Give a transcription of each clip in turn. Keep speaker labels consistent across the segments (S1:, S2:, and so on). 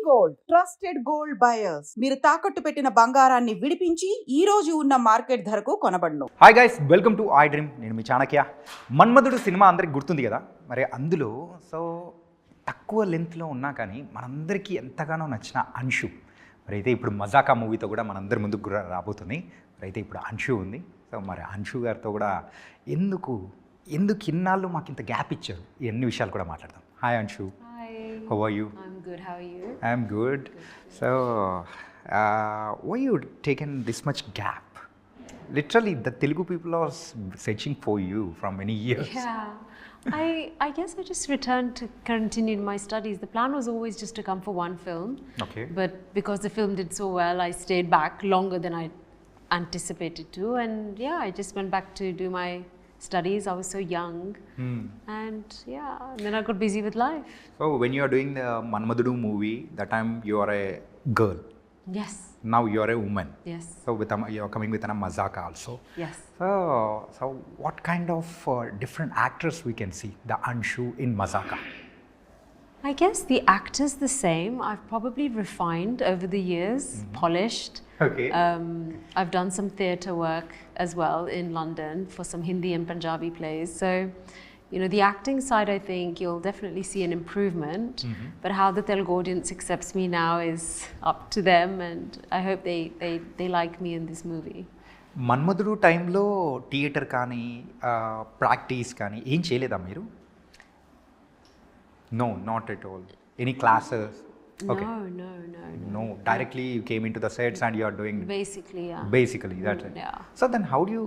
S1: Gold trusted gold buyers మీరు తాకట్టు పెట్టిన బంగారాన్ని విడిపించి ఈ రోజు ఉన్న మార్కెట్ ధరకు కొనబడును.
S2: Hi guys, welcome to iDream. నేను మీ చాణక్య. మన్మధుడు సినిమా అందరికి గుర్తుంది కదా. మరి అందులో తక్కువ లెంత్లో ఉన్నా కానీ మనందరికీ ఎంతగానో నచ్చిన అంశు మరి అయితే ఇప్పుడు మజాకా మూవీతో కూడా మనందరి ముందుకు రాబోతుంది. మరి అయితే ఇప్పుడు అంశు ఉంది. సో మరి అంశు గారితో కూడా ఎందుకు ఇన్నాళ్ళు మాకు ఇంత గ్యాప్ ఇచ్చారు, ఎన్ని విషయాలు కూడా మాట్లాడదాం. Hi Anshu. How are you?
S3: I'm good. How are you?
S2: I'm good. So, why you taken this much gap? Literally, the Telugu people are searching for you from many years.
S3: Yeah. I guess I just returned to continue my studies. The plan was always just to come for one film.
S2: Okay.
S3: But because the film did so well, I stayed back longer than I anticipated to. And yeah, I just went back to do my studies. I was so young. And then I got busy with life.
S2: So when you are doing the Manmadhudu movie, that time you are a girl.
S3: Yes.
S2: Now you are a woman.
S3: Yes.
S2: So you are coming with a mazaka also.
S3: Yes.
S2: So what kind of different actors we can see the Anshu in mazaka?
S3: I guess the actor's the same. I've probably refined over the years, polished.
S2: Okay.
S3: I've done some theatre work as well in London for some Hindi and Punjabi plays. So, the acting side, I think you'll definitely see an improvement. But how the Telugu audience accepts me now is up to them, and I hope they like me in this movie.
S2: మన్మధుడు టైంలో theatre కానీ practice కానీ ఏం చేయలేదా మీరు? No, not at all. Any classes? Okay. No. Directly you came into the sets and you are doing.
S3: Basically, yeah.
S2: Basically, that's it.
S3: Yeah.
S2: So then, how do you?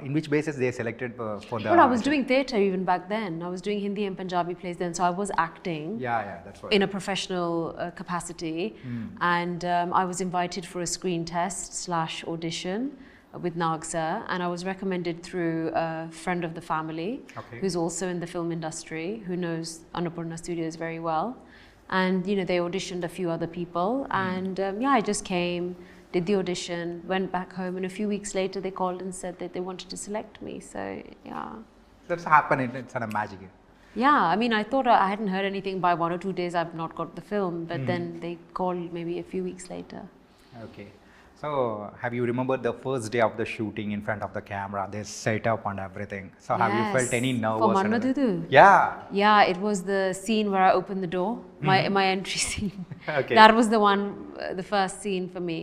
S2: In which basis they selected for the?
S3: Well, I was doing theatre even back then. I was doing Hindi and Punjabi plays then, so I was acting.
S2: Yeah, that's right.
S3: In a professional capacity, and I was invited for a screen test / audition with Nag sir, and I was recommended through a friend of the family, who's also in the film industry, who knows Annapurna Studios very well. And they auditioned a few other people, and I just came, did the audition, went back home, and a few weeks later they called and said that they wanted to select me. So
S2: that's happened. It's a magic.
S3: Yeah, I mean, I thought I hadn't heard anything. By 1 or 2 days I've not got the film, but then they called maybe a few weeks later.
S2: Okay. So, have you remembered the first day of the shooting in front of the camera? They set up and everything. So, have you felt any nervous?
S3: For Manmadhudu?
S2: Yeah.
S3: Yeah, it was the scene where I opened the door, my entry scene.
S2: Okay.
S3: That was the one, the first scene for me.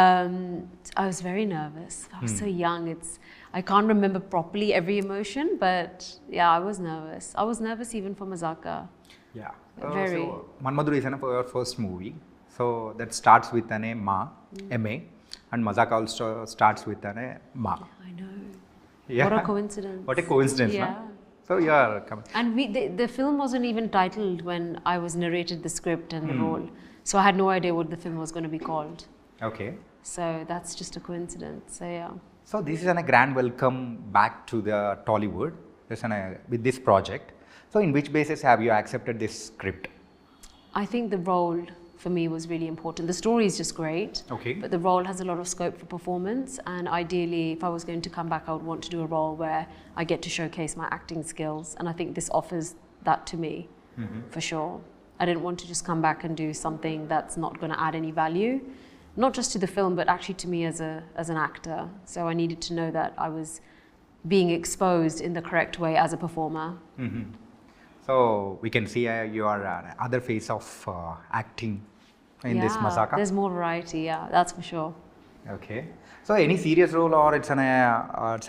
S3: I was very nervous. I was so young. I can't remember properly every emotion, but yeah, I was nervous. I was nervous even for Mazaka.
S2: Yeah.
S3: Very.
S2: So, Manmadhudu is your first movie. So that starts with an M.A. and Mazaka also starts with an Ma.
S3: I know.
S2: Yeah.
S3: What a coincidence.
S2: What a coincidence,
S3: Yeah.
S2: no? So you are coming.
S3: And the film wasn't even titled when I was narrated the script and the role. So I had no idea what the film was going to be called.
S2: Okay.
S3: So that's just a coincidence. So yeah.
S2: So this is a grand welcome back to the Tollywood with this project. So in which basis have you accepted this script?
S3: I think the role for me was really important. The story is just great,
S2: okay,
S3: but the role has a lot of scope for performance, and ideally if I was going to come back I would want to do a role where I get to showcase my acting skills, and I think this offers that to me for sure. I didn't want to just come back and do something that's not going to add any value, not just to the film but actually to me as an actor. So I needed to know that I was being exposed in the correct way as a performer.
S2: So we can see your other face of acting in this Mazaka.
S3: There's more variety, that's for sure.
S2: Okay. So any serious role or it's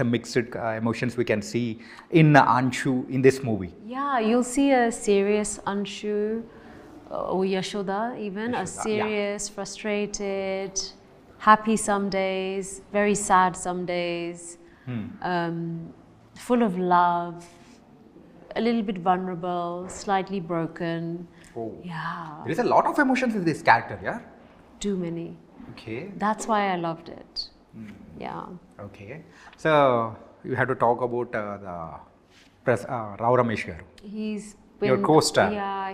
S2: a mixed emotions we can see in Anshu in this movie?
S3: Yeah, you'll see a serious Anshu or Yashoda even, a serious, frustrated, happy some days, very sad some days, full of love, a little bit vulnerable, slightly broken.
S2: Oh.
S3: Yeah.
S2: There is a lot of emotions in this character, yeah?
S3: Too many.
S2: Okay.
S3: That's why I loved it. Yeah.
S2: Okay. So, you have to talk about the Rao Ramesh garu.
S3: He's
S2: your co-star.
S3: Yeah,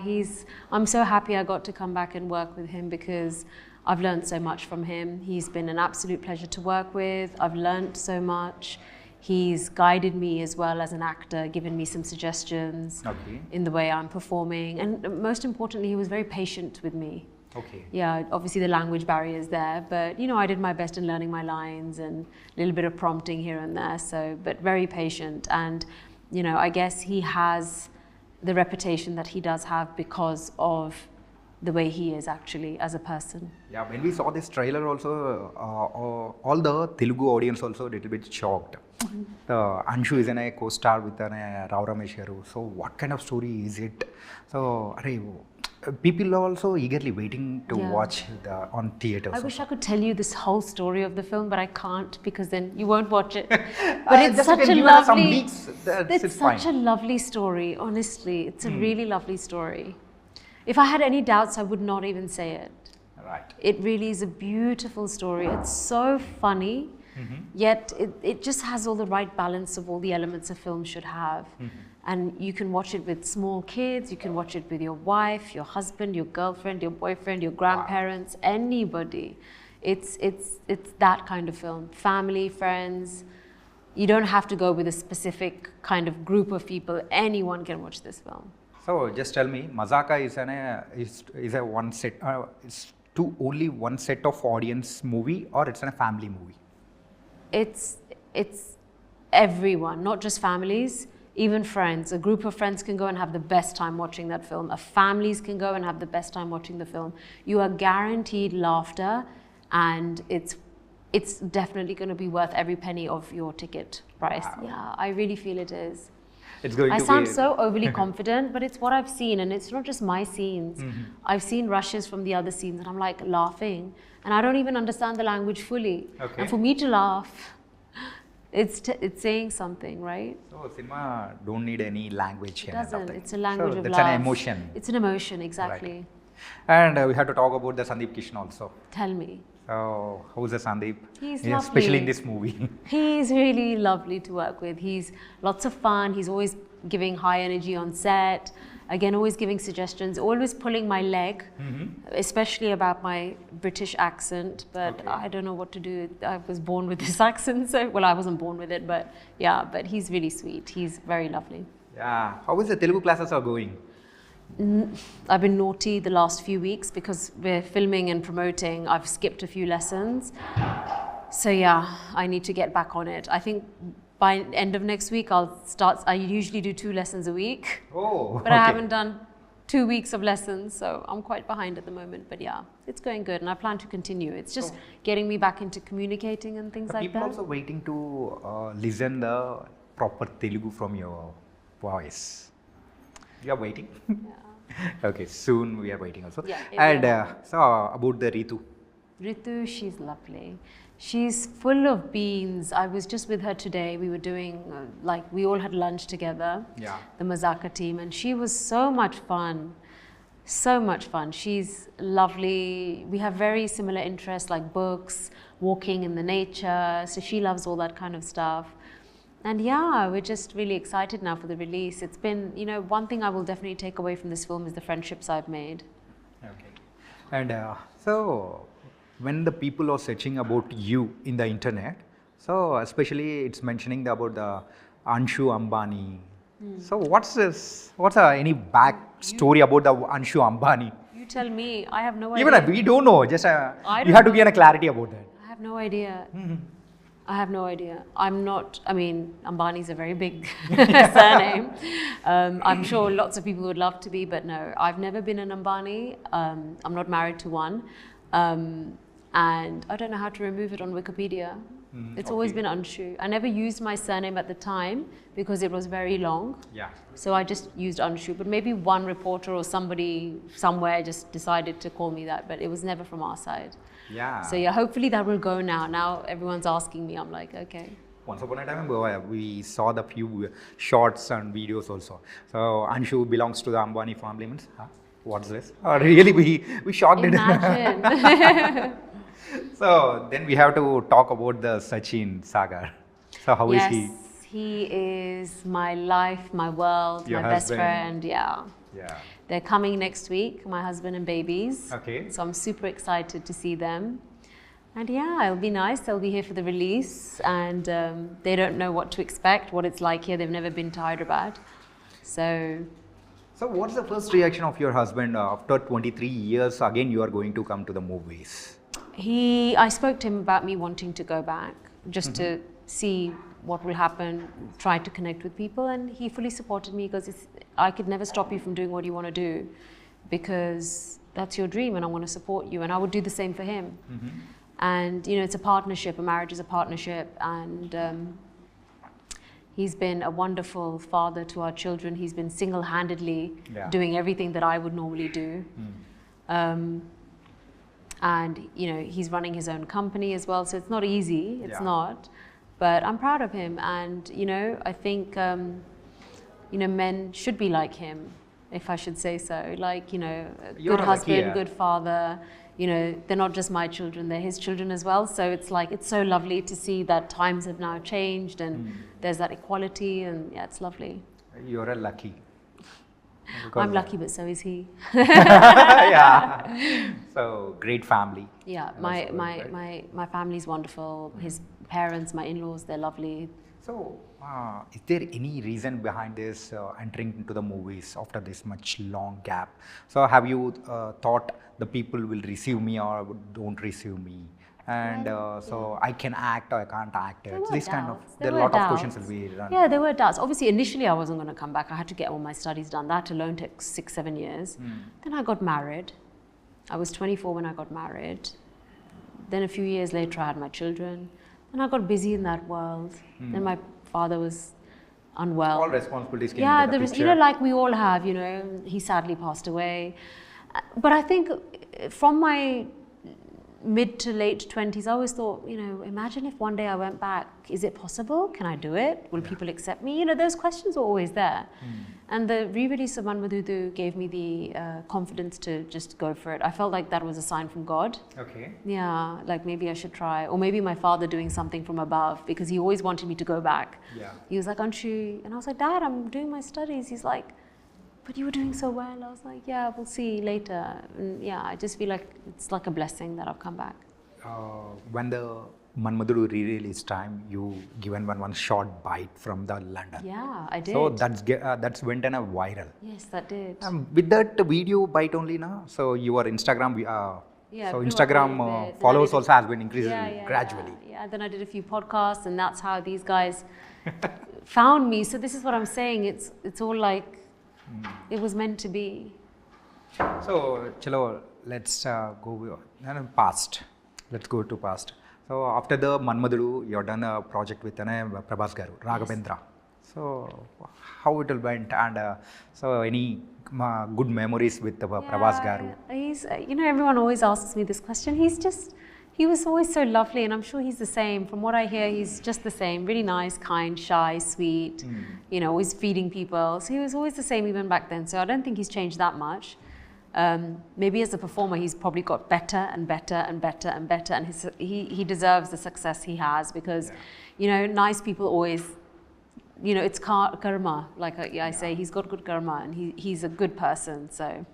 S3: I'm so happy I got to come back and work with him because I've learned so much from him. He's been an absolute pleasure to work with. I've learned so much. He's guided me as well as an actor, given me some suggestions in the way I'm performing. And most importantly, he was very patient with me.
S2: Okay.
S3: Yeah, obviously the language barrier is there, but you know, I did my best in learning my lines and a little bit of prompting here and there. So, but very patient. And, you know, I guess he has the reputation that he does have because of the way he is actually as a person.
S2: Yeah, when we saw this trailer also, all the Telugu audience also a little bit shocked. Anshu is a co-star with Rao Ramesh garu. So what kind of story is it? So people are also eagerly waiting to watch on theaters.
S3: I wish I could tell you this whole story of the film, but I can't because then you won't watch it. But it's such a lovely, it's such a lovely story. Honestly, it's a really lovely story. If I had any doubts, I would not even say it.
S2: Right.
S3: It really is a beautiful story. It's so funny, yet it just has all the right balance of all the elements a film should have. And you can watch it with small kids, you can watch it with your wife, your husband, your girlfriend, your boyfriend, your grandparents, anybody. It's that kind of film. Family, friends. You don't have to go with a specific kind of group of people. Anyone can watch this film.
S2: So just tell me, Mazaka is a one set, it's only one set of audience movie, or it's a family movie?
S3: It's everyone, not just families, even friends. A group of friends can go and have the best time watching that film. Families can go and have the best time watching the film. You are guaranteed laughter, and it's definitely going to be worth every penny of your ticket price. Wow. Yeah, I really feel it is. I sound so overly confident, but it's what I've seen, and it's not just my scenes. I've seen rushes from the other scenes, and I'm like laughing, and I don't even understand the language fully. And for me to laugh, it's saying something, right?
S2: So cinema don't need any language.
S3: It doesn't. It's a language of love.
S2: It's an emotion.
S3: It's an emotion, exactly.
S2: Right. And we have to talk about the Sandeep Kishan also.
S3: Tell me.
S2: So how's the Sandeep?
S3: He's lovely.
S2: Especially in this movie.
S3: He's really lovely to work with. He's lots of fun. He's always giving high energy on set. Again, always giving suggestions, always pulling my leg, especially about my British accent. But I don't know what to do. I was born with this accent. So, well, I wasn't born with it, but yeah, but he's really sweet. He's very lovely.
S2: Yeah. How is the Telugu classes are going?
S3: I've been naughty the last few weeks because we're filming and promoting. I've skipped a few lessons. So yeah, I need to get back on it. I think by end of next week, I'll start. I usually do 2 lessons a week. But I haven't done 2 weeks of lessons, so I'm quite behind at the moment. But yeah, it's going good, and I plan to continue. It's just getting me back into communicating and things like that.
S2: People also waiting to listen the proper Telugu from your voice. You are waiting? Yeah. Okay, soon we are waiting also.
S3: Yeah,
S2: and so about the Ritu.
S3: Ritu, she's lovely. She's full of beans. I was just with her today. We were doing, we all had lunch together, the Mazaka team, and she was so much fun. So much fun. She's lovely. We have very similar interests like books, walking in the nature. So she loves all that kind of stuff. And yeah, we're just really excited now for the release. It's been, one thing I will definitely take away from this film is the friendships I've made.
S2: Okay. And so when the people are searching about you in the internet, so especially it's mentioning about the Anshu Ambani. So what's this? What's any back story about the Anshu Ambani?
S3: You tell me. I have no idea.
S2: Even we don't know. Just you have to get a clarity about that.
S3: I have no idea. I have no idea. Ambani's a very big surname. I'm sure lots of people would love to be, but no, I've never been an Ambani. I'm not married to one. And I don't know how to remove it on Wikipedia. It's always been Anshu. I never used my surname at the time because it was very long. Yeah. So I just used Anshu. But maybe one reporter or somebody somewhere just decided to call me that, but it was never from our side.
S2: Yeah.
S3: So yeah, hopefully that will go now. Now everyone's asking me. I'm like, okay.
S2: Once upon a time, we saw the few shorts and videos also. So Anshu belongs to the Ambani family. Means, what's this? Really, we shocked it.
S3: Imagine.
S2: So then we have to talk about the Sachin Sagar. So how is he?
S3: Yes, he is my life, my world,
S2: Your
S3: my
S2: husband.
S3: best friend. Yeah.
S2: Yeah.
S3: They're coming next week, my husband and babies.
S2: Okay.
S3: So I'm super excited to see them. And yeah, it'll be nice. They'll be here for the release, and they don't know what to expect, what it's like here. They've never been to Hyderabad. So
S2: what's the first reaction of your husband after 23 years? Again, you are going to come to the movies.
S3: I spoke to him about me wanting to go back, just to see what will happen, try to connect with people, and he fully supported me because I could never stop you from doing what you want to do, because that's your dream and I want to support you, and I would do the same for him. And you know, it's a partnership, a marriage is a partnership, and he's been a wonderful father to our children. He's been single-handedly doing everything that I would normally do. And you know, he's running his own company as well, so it's not easy, it's not, but I'm proud of him. And you know, I think you know, men should be like him, if I should say so, like, you know, a good husband, good father. You know, they're not just my children, they're his children as well. So it's like, it's so lovely to see that times have now changed and there's that equality, and yeah, it's lovely.
S2: You're a lucky.
S3: I'm lucky, but so is he.
S2: Yeah. So great family.
S3: Yeah, my family's wonderful. His parents, my in-laws, they're lovely.
S2: So, is there any reason behind this entering into the movies after this much long gap? So, have you thought the people will receive me or don't receive me? And so I can act or I can't act. This kind of, there are a lot of questions will be run.
S3: Yeah, there were doubts. Obviously, initially I wasn't going to come back. I had to get all my studies done. That alone took 6-7 years. Then I got married. I was 24 when I got married. Then a few years later I had my children. And I got busy in that world. Then my father was unwell.
S2: All responsibilities came
S3: into
S2: the
S3: there was,
S2: picture.
S3: you know, like we all have, you know, he sadly passed away. But I think from my mid to late 20s, I always thought, you know, imagine if one day I went back, is it possible? Can I do it? Will people accept me? You know, those questions were always there. And the re-release of Manmadhudu gave me the confidence to just go for it. I felt like that was a sign from God.
S2: Okay.
S3: Yeah, like maybe I should try. Or maybe my father doing something from above, because he always wanted me to go back.
S2: Yeah.
S3: He was like, Anshu, and I was like, Dad, I'm doing my studies. He's like, but you were doing so well. I was like, yeah, we'll see later. And yeah, I just feel like it's like a blessing that I've come back.
S2: When the Manmadhudu re-release time, you given one short bite from the London.
S3: Yeah, I did.
S2: So that's went on a viral.
S3: Yes, that did.
S2: With that video bite only now, so your Instagram,
S3: Yeah,
S2: so
S3: grew up
S2: Instagram
S3: a little bit.
S2: followers also has been increasing
S3: Yeah,
S2: gradually.
S3: Yeah, then I did a few podcasts, and that's how these guys found me. So this is what I'm saying. It's all like it was meant to be.
S2: So, chalo, let's go past. Let's go to past. So after the Manmadhudu, you've done a project with Prabhas Garu, Raghavendra. So how it went, and so any good memories with Prabhas Garu?
S3: He's, you know, everyone always asks me this question. He was always so lovely, and I'm sure he's the same. From what I hear, he's just the same. Really nice, kind, shy, sweet, you know, always feeding people. So he was always the same even back then. So I don't think he's changed that much. Maybe as a performer, he's probably got better and better and better and better, and he deserves the success he has, because, you know, nice people always, you know, it's karma. Like I say, he's got good karma, and he's a good person. So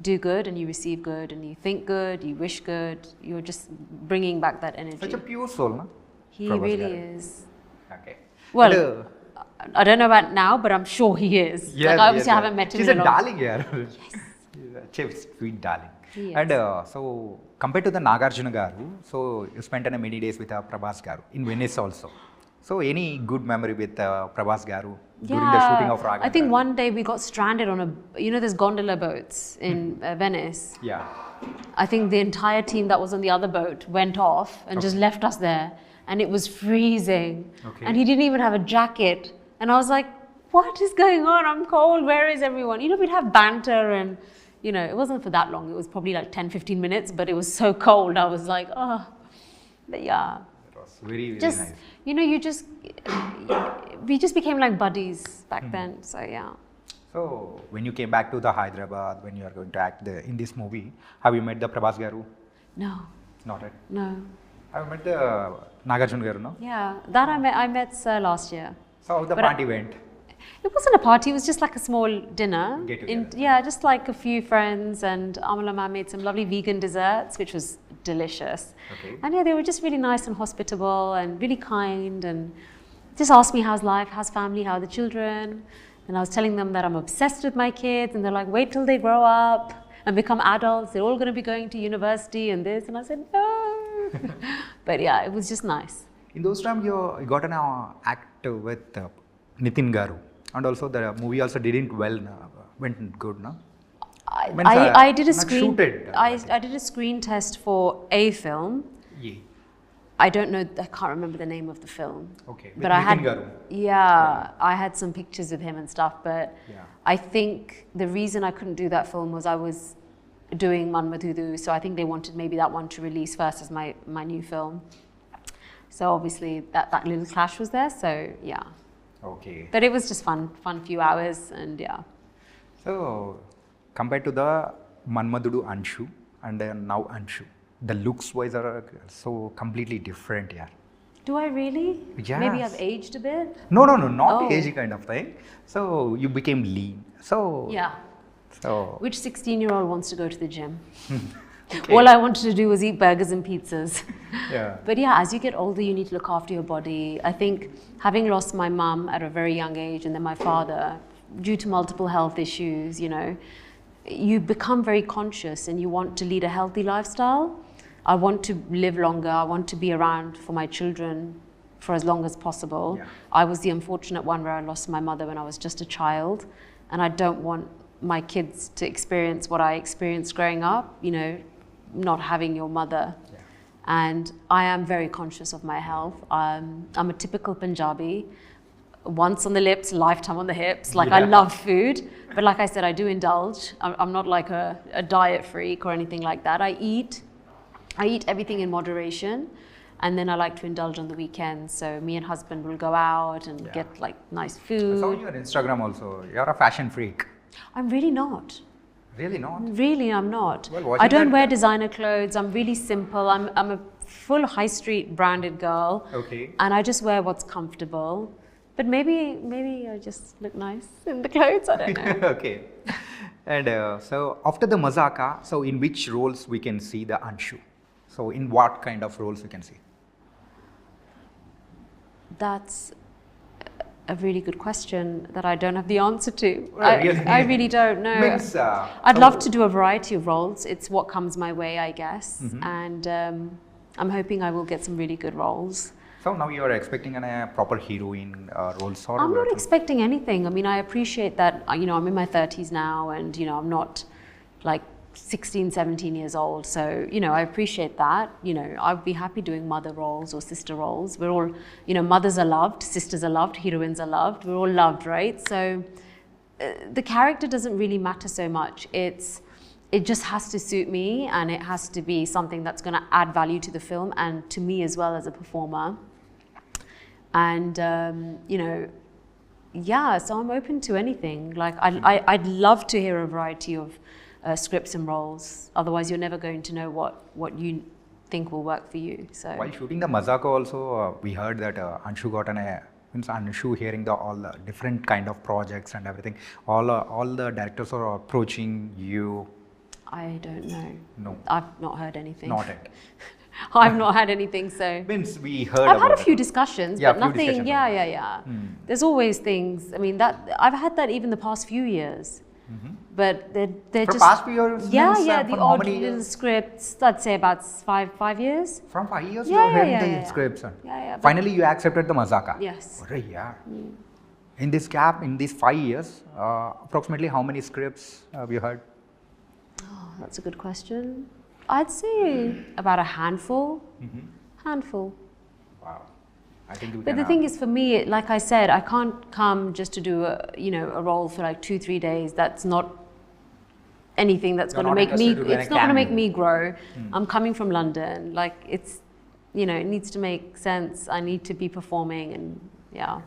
S3: do good, and you receive good, and you think good, you wish good. You're just bringing back that energy.
S2: Such a pure soul, no?
S3: He really is.
S2: Okay.
S3: Well, I don't know about now, but I'm sure he is.
S2: Yes,
S3: like, obviously, I haven't met him.
S2: She's a darling here. Yes. She's a sweet darling. And so, compared to the Nagarjuna Garu, so you spent many days with Prabhas Garu in Venice also. So, any good memory with Prabhas Garu during the shooting of Raghavendra?
S3: I think one day we got stranded on there's gondola boats in Venice.
S2: Yeah.
S3: I think the entire team that was on the other boat went off and just left us there. And it was freezing. Okay. And he didn't even have a jacket. And I was like, what is going on? I'm cold. Where is everyone? You know, we'd have banter, and, you know, it wasn't for that long. It was probably like 10-15 minutes, but it was so cold. I was like, oh, but yeah.
S2: It was very
S3: nice. You know, we just became like buddies back then. So, yeah.
S2: So, when you came back to the Hyderabad, when you are going to act in this movie, have you met the Prabhas Garu?
S3: No.
S2: Not yet?
S3: No.
S2: Have you met the Nagarjuna Garu, no?
S3: Yeah, that I met Sir last year.
S2: So, how the party went?
S3: It wasn't a party, it was just like a small dinner.
S2: Get together.
S3: Yeah, just like a few friends, and Amala ma'am made some lovely vegan desserts, which was delicious.
S2: Okay.
S3: And yeah, they were just really nice and hospitable and really kind, and just asked me how's life, how's family, how are the children. And I was telling them that I'm obsessed with my kids, and they're like, wait till they grow up and become adults, they're all going to be going to university and this. And I said, no. But yeah, it was just nice.
S2: In those times, you got an act with Nitin Garu, and also the movie also didn't went good, no?
S3: I did a
S2: not
S3: screen.
S2: shooted,
S3: I did a screen test for a film.
S2: Yeah.
S3: I don't know. I can't remember the name of the film.
S2: Okay.
S3: But I had.
S2: Nitin Garu.
S3: Yeah, I had some pictures with him and stuff. But
S2: Yeah.
S3: I think the reason I couldn't do that film was I was doing Manmadhudu, so I think they wanted maybe that one to release first as my new film. So obviously that little clash was there. So yeah.
S2: Okay.
S3: But it was just fun few hours, and yeah.
S2: So, compared to the Manmadhudu Anshu and now Anshu, the looks wise are so completely different, yeah.
S3: Do I really?
S2: Yes.
S3: Maybe I've aged a bit.
S2: No, not
S3: Oh.
S2: age kind of thing. So you became lean. So
S3: Yeah.
S2: So
S3: Which 16-year-old wants to go to the gym?
S2: okay.
S3: All I wanted to do was eat burgers and pizzas.
S2: Yeah.
S3: But yeah, as you get older, you need to look after your body. I think having lost my mum at a very young age, and then my father, due to multiple health issues, you know, you become very conscious and you want to lead a healthy lifestyle. I want to live longer. I want to be around for my children for as long as possible.
S2: Yeah.
S3: I was the unfortunate one where I lost my mother when I was just a child, and I don't want my kids to experience what I experienced growing up, you know, not having your mother.
S2: Yeah.
S3: And I am very conscious of my health. I'm a typical Punjabi, once on the lips, lifetime on the hips. Like I
S2: Yeah.
S3: love food, but like I said, I do indulge. I'm not like a diet freak or anything like that. I eat everything in moderation, and then I like to indulge on the weekends. So me and husband will go out and
S2: Yeah.
S3: get like nice
S2: I
S3: food.
S2: saw your Instagram also. You're a fashion freak.
S3: I'm really not.
S2: Really not?
S3: Really, I'm not.
S2: Well,
S3: I
S2: watching
S3: don't
S2: that-
S3: wear designer clothes. I'm really simple. I'm a full high street branded girl.
S2: Okay.
S3: And I just wear what's comfortable. But maybe I just look nice in the clothes. I don't know.
S2: Okay. And so after the Mazaka, so in which roles we can see the Anshu? So in what kind of roles we can see?
S3: That's a really good question that I don't have the answer to.
S2: Really?
S3: I really don't know.
S2: Means,
S3: I'd
S2: so-
S3: love to do a variety of roles. It's what comes my way, I guess.
S2: Mm-hmm.
S3: And I'm hoping I will get some really good roles.
S2: So now you are expecting a proper heroine roles or
S3: I'm not
S2: what?
S3: expecting anything. I mean, I appreciate that, you know, I'm in my 30s now, and, you know, I'm not like 16, 17 years old. So, you know, I appreciate that. You know, I'd be happy doing mother roles or sister roles. We're all, you know, mothers are loved, sisters are loved, heroines are loved. We're all loved, right? So the character doesn't really matter so much. It just has to suit me, and it has to be something that's going to add value to the film and to me as well as a performer. And, you know, yeah, so I'm open to anything. Like, I'd love to hear a variety of scripts and roles. Otherwise, you're never going to know what you think will work for you. So
S2: While shooting the Mazaka also, we heard that Anshu got means Anshu hearing all the different kind of projects and everything. All the directors are approaching you.
S3: I don't know.
S2: No.
S3: I've not heard anything.
S2: Not yet.
S3: I've not had anything, so.
S2: Means we heard
S3: I've had a
S2: about
S3: few
S2: it.
S3: discussions,
S2: Yeah,
S3: but
S2: few
S3: nothing.
S2: discussions.
S3: Yeah. There's always things. I mean, that I've had that even the past few years. But they're
S2: From
S3: just
S2: past few years?
S3: yeah,
S2: means,
S3: the
S2: from how
S3: odd
S2: many
S3: little
S2: years?
S3: scripts. I'd say about five years.
S2: From 5 years
S3: Yeah,
S2: you are hearing
S3: yeah.
S2: the scripts.
S3: Yeah, but-
S2: Finally you accepted the Mazaka.
S3: Yes.
S2: Arre, yeah. In this gap, in these 5 years, approximately how many scripts have you heard?
S3: Oh, that's a good question. I'd say about a handful. Handful.
S2: Wow. I think you
S3: But
S2: can
S3: the thing is, for me, like I said, I can't come just to do a role for like 2-3 days. That's not anything that's
S2: You're
S3: going to
S2: not
S3: make me.
S2: interested to do
S3: It's
S2: a
S3: not going to make
S2: cameo.
S3: me grow. I'm coming from London. Like it's, it needs to make sense. I need to be performing, and yeah.